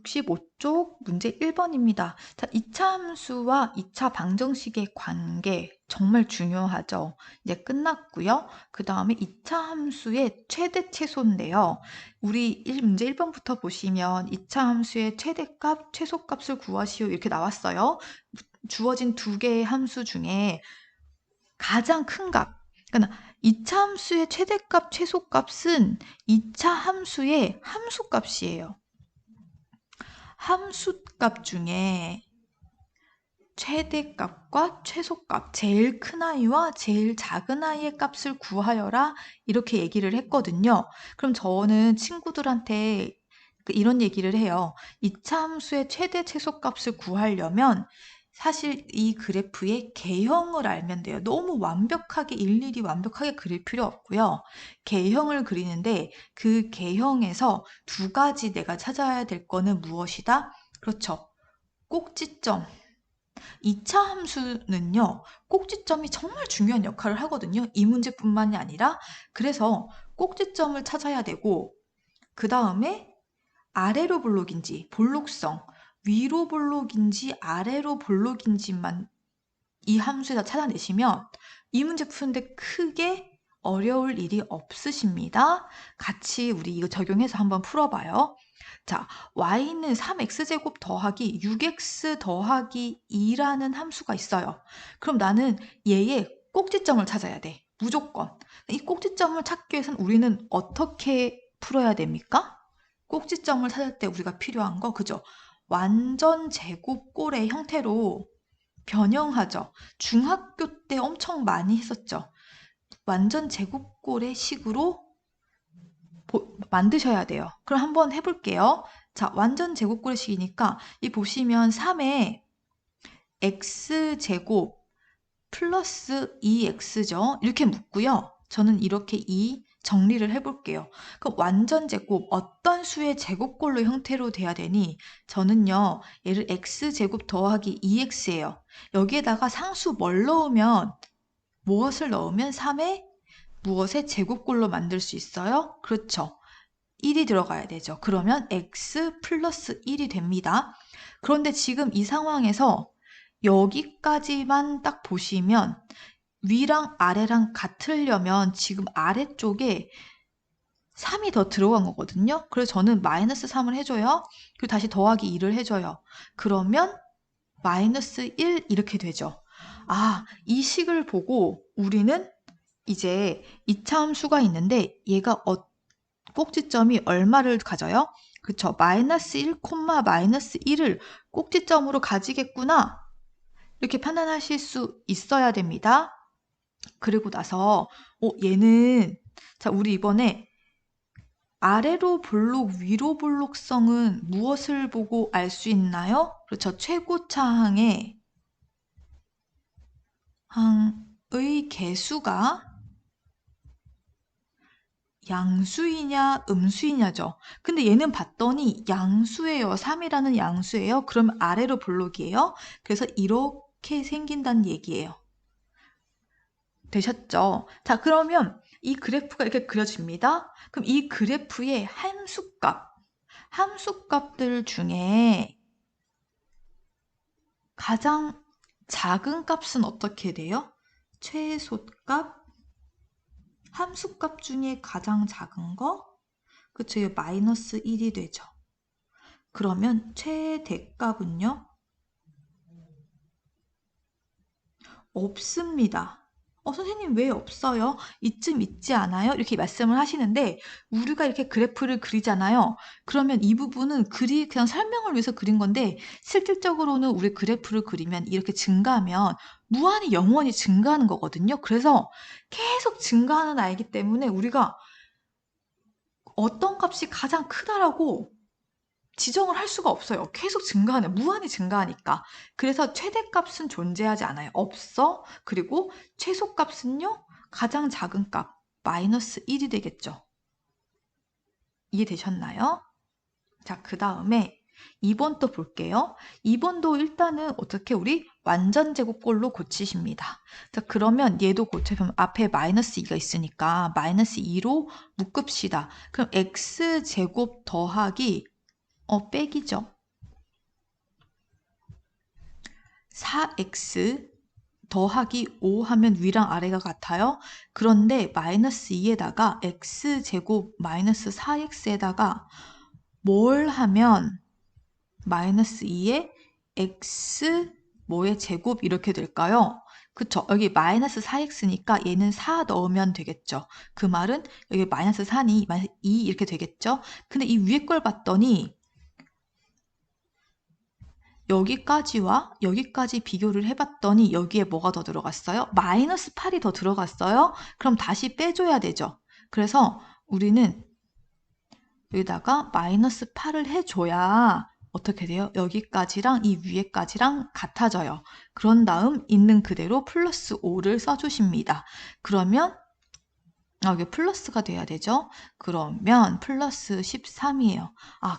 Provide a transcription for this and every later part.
65쪽 문제 1번입니다. 자, 2차 함수와 2차 방정식의 관계 정말 중요하죠. 이제 끝났고요. 그 다음에 2차 함수의 최대 최소인데요. 우리 문제 1번부터 보시면 2차 함수의 최대값, 최소값을 구하시오 이렇게 나왔어요. 주어진 두 개의 함수 중에 가장 큰 값, 그러니까 2차 함수의 최대값, 최소값은 2차 함수의 함수값이에요. 함수값 중에 최대값과 최소값, 제일 큰 아이와 제일 작은 아이의 값을 구하여라 이렇게 얘기를 했거든요. 그럼 저는 친구들한테 이런 얘기를 해요. 2차 함수의 최대 최소값을 구하려면 사실 이 그래프의 개형을 알면 돼요. 너무 완벽하게 일일이 완벽하게 그릴 필요 없고요. 개형을 그리는데 그 개형에서 두 가지 내가 찾아야 될 거는 무엇이다? 그렇죠. 꼭지점. 2차 함수는요, 꼭지점이 정말 중요한 역할을 하거든요. 이 문제뿐만이 아니라. 그래서 꼭지점을 찾아야 되고, 그 다음에 아래로 볼록인지, 볼록성, 위로 볼록인지 아래로 볼록인지만 이 함수에다 찾아내시면 이 문제 푸는데 크게 어려울 일이 없으십니다. 같이 우리 이거 적용해서 한번 풀어봐요. 자, y는 3x제곱 더하기 6x 더하기 2라는 함수가 있어요. 그럼 나는 얘의 꼭지점을 찾아야 돼. 무조건. 이 꼭지점을 찾기 위해서는 우리는 어떻게 풀어야 됩니까? 꼭지점을 찾을 때 우리가 필요한 거, 그죠? 완전 제곱꼴의 형태로 변형하죠. 중학교 때 엄청 많이 했었죠. 완전 제곱꼴의 식으로 만드셔야 돼요. 그럼 한번 해볼게요. 자, 완전 제곱꼴의 식이니까 이 보시면 3에 x제곱 플러스 2x죠. 이렇게 묻고요. 저는 이렇게 정리를 해볼게요. 그럼 완전 제곱 어떤 수의 제곱꼴로 형태로 돼야 되니? 저는요. 얘를 x제곱 더하기 2x예요. 여기에다가 상수 무엇을 넣으면 3에 무엇의 제곱꼴로 만들 수 있어요? 그렇죠. 1이 들어가야 되죠. 그러면 x 플러스 1이 됩니다. 그런데 지금 이 상황에서 여기까지만 딱 보시면 위랑 아래랑 같으려면 지금 아래쪽에 3이 더 들어간 거거든요. 그래서 저는 마이너스 3을 해줘요. 그리고 다시 더하기 2를 해줘요. 그러면 마이너스 1 이렇게 되죠. 아, 이 식을 보고 우리는 이제 2차 함수가 있는데 얘가 꼭지점이 얼마를 가져요? 그쵸. 마이너스 1, 마이너스 1을 꼭지점으로 가지겠구나. 이렇게 판단하실 수 있어야 됩니다. 그리고 나서 얘는 자, 우리 이번에 아래로 볼록, 위로 볼록성은 무엇을 보고 알 수 있나요? 그렇죠. 최고차항의 개수가 양수이냐 음수이냐죠. 근데 얘는 봤더니 양수예요. 3이라는 양수예요. 그럼 아래로 볼록이에요. 그래서 이렇게 생긴다는 얘기예요. 되셨죠? 자, 그러면 이 그래프가 이렇게 그려집니다. 그럼 이 그래프의 함수값들 중에 가장 작은 값은 어떻게 돼요? 최소값, 함수값 중에 가장 작은 거? 그쵸, 이거 마이너스 1이 되죠. 그러면 최대값은요? 없습니다. 선생님 왜 없어요? 이쯤 있지 않아요? 이렇게 말씀을 하시는데 우리가 이렇게 그래프를 그리잖아요. 그러면 이 부분은 그냥 설명을 위해서 그린 건데 실질적으로는 우리 그래프를 그리면 이렇게 증가하면 무한히 영원히 증가하는 거거든요. 그래서 계속 증가하는 아이기 때문에 우리가 어떤 값이 가장 크다라고 지정을 할 수가 없어요. 계속 증가하네. 무한히 증가하니까. 그래서 최대값은 존재하지 않아요. 없어. 그리고 최소값은요. 가장 작은 값 마이너스 1이 되겠죠. 이해되셨나요? 자, 그 다음에 2번 또 볼게요. 2번도 일단은 어떻게 우리 완전 제곱꼴로 고치십니다. 자, 그러면 얘도 고치면 앞에 마이너스 2가 있으니까 마이너스 2로 묶읍시다. 그럼 x제곱 더하기 빼기죠. 4x 더하기 5 하면 위랑 아래가 같아요. 그런데 마이너스 2에다가 x제곱 마이너스 4x에다가 뭘 하면 마이너스 2에 x 뭐의 제곱 이렇게 될까요? 그쵸? 여기 마이너스 4x니까 얘는 4 넣으면 되겠죠. 그 말은 여기 마이너스 4니 마이너스 2 이렇게 되겠죠. 근데 이 위에 걸 봤더니 여기까지와 여기까지 비교를 해봤더니 여기에 뭐가 더 들어갔어요? 마이너스 8이 더 들어갔어요. 그럼 다시 빼줘야 되죠. 그래서 우리는 여기다가 마이너스 8을 해줘야 어떻게 돼요? 여기까지랑 이 위에까지랑 같아져요. 그런 다음 있는 그대로 플러스 5를 써주십니다. 그러면 여기 플러스가 돼야 되죠? 그러면 플러스 13이에요.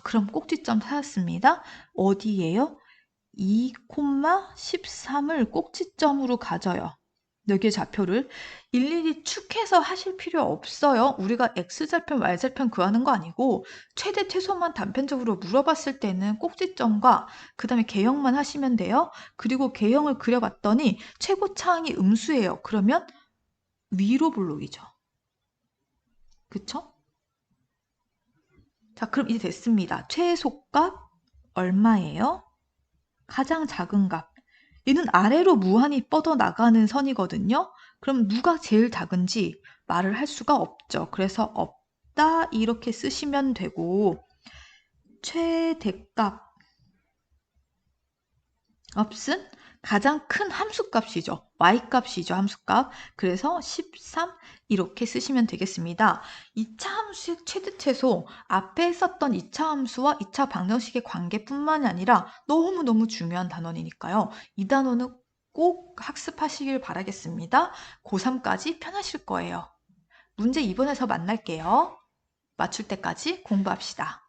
그럼 꼭지점 찾았습니다. 어디예요? 2,13을 꼭지점으로 가져요. 여기에 좌표를 일일이 축해서 하실 필요 없어요. 우리가 x좌편, y좌편 구하는 거 아니고 최대 최소만 단편적으로 물어봤을 때는 꼭지점과 그 다음에 개형만 하시면 돼요. 그리고 개형을 그려봤더니 최고차항이 음수예요. 그러면 위로 볼록이죠. 그쵸? 자, 그럼 이제 됐습니다. 최소값 얼마예요? 가장 작은 값. 얘는 아래로 무한히 뻗어나가는 선이거든요. 그럼 누가 제일 작은지 말을 할 수가 없죠. 그래서 없다 이렇게 쓰시면 되고 최대값 없은 가장 큰 함수값이죠. y값이죠. 함수값. 그래서 13 이렇게 쓰시면 되겠습니다. 2차 함수의 최대최소 앞에 썼던 2차 함수와 2차 방정식의 관계뿐만이 아니라 너무너무 중요한 단원이니까요. 이 단원은 꼭 학습하시길 바라겠습니다. 고3까지 편하실 거예요. 문제 2번에서 만날게요. 맞출 때까지 공부합시다.